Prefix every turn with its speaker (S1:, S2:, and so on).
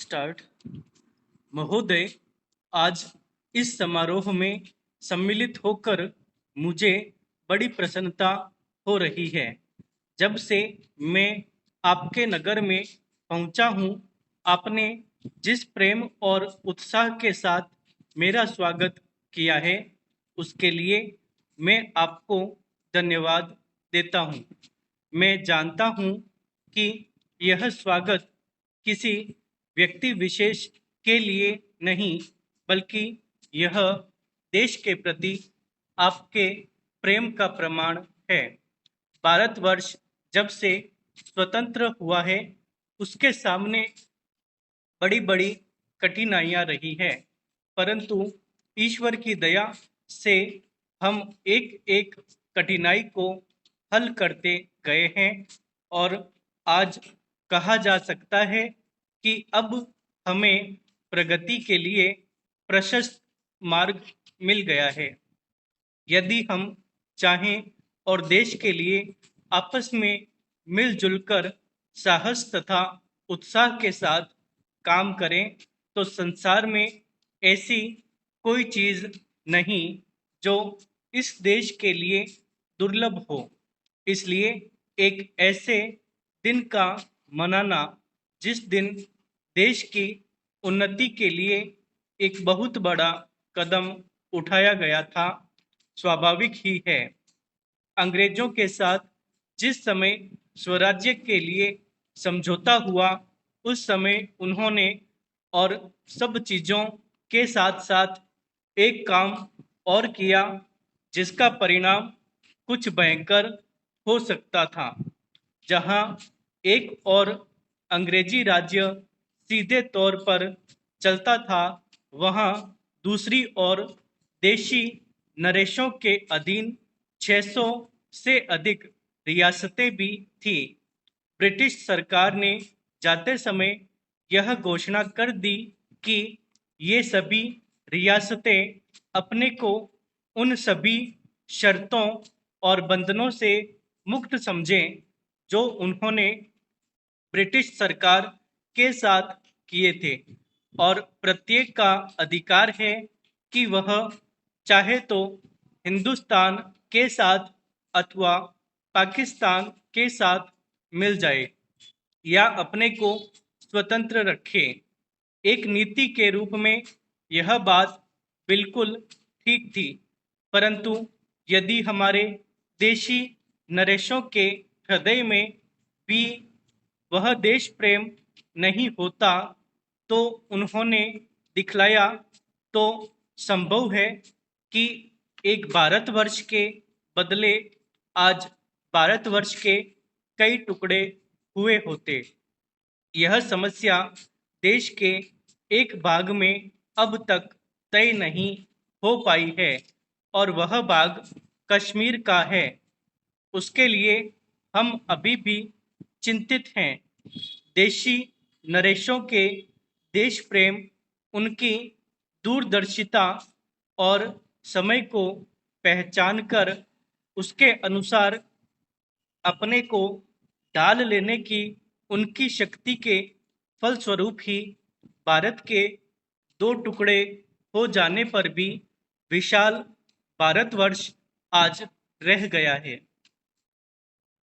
S1: Start. महोदय, आज इस समारोह में सम्मिलित होकर मुझे बड़ी प्रसन्नता हो रही है। जब से मैं आपके नगर में पहुंचा हूं, आपने जिस प्रेम और उत्साह के साथ मेरा स्वागत किया है, उसके लिए मैं आपको धन्यवाद देता हूं। मैं जानता हूं कि यह स्वागत किसी व्यक्ति विशेष के लिए नहीं, बल्कि यह देश के प्रति आपके प्रेम का प्रमाण है। भारतवर्ष जब से स्वतंत्र हुआ है, उसके सामने बड़ी बड़ी कठिनाइयां रही हैं, परंतु ईश्वर की दया से हम एक एक कठिनाई को हल करते गए हैं और आज कहा जा सकता है कि अब हमें प्रगति के लिए प्रशस्त मार्ग मिल गया है। यदि हम चाहें और देश के लिए आपस में मिलजुल कर साहस तथा उत्साह के साथ काम करें, तो संसार में ऐसी कोई चीज नहीं जो इस देश के लिए दुर्लभ हो। इसलिए एक ऐसे दिन का मनाना जिस दिन देश की उन्नति के लिए एक बहुत बड़ा कदम उठाया गया था, स्वाभाविक ही है। अंग्रेजों के साथ जिस समय स्वराज्य के लिए समझौता हुआ, उस समय उन्होंने और सब चीज़ों के साथ साथ एक काम और किया, जिसका परिणाम कुछ भयंकर हो सकता था। जहां एक और अंग्रेजी राज्य सीधे तौर पर चलता था, वहां दूसरी ओर देशी नरेशों के अधीन 600 से अधिक रियासतें भी थी। ब्रिटिश सरकार ने जाते समय यह घोषणा कर दी कि ये सभी रियासतें अपने को उन सभी शर्तों और बंधनों से मुक्त समझें जो उन्होंने ब्रिटिश सरकार के साथ किए थे, और प्रत्येक का अधिकार है कि वह चाहे तो हिंदुस्तान के साथ अथवा पाकिस्तान के साथ मिल जाए या अपने को स्वतंत्र रखे। एक नीति के रूप में यह बात बिल्कुल ठीक थी, परंतु यदि हमारे देशी नरेशों के हृदय में भी वह देश प्रेम नहीं होता, तो उन्होंने दिखलाया तो संभव है कि एक भारतवर्ष के बदले आज भारतवर्ष के कई टुकड़े हुए होते। यह समस्या देश के एक भाग में अब तक तय नहीं हो पाई है, और वह भाग कश्मीर का है। उसके लिए हम अभी भी चिंतित हैं। देशी नरेशों के देश प्रेम, उनकी दूरदर्शिता और समय को पहचान कर उसके अनुसार अपने को ढाल लेने की उनकी शक्ति के फलस्वरूप ही भारत के दो टुकड़े हो जाने पर भी विशाल भारतवर्ष आज रह गया है।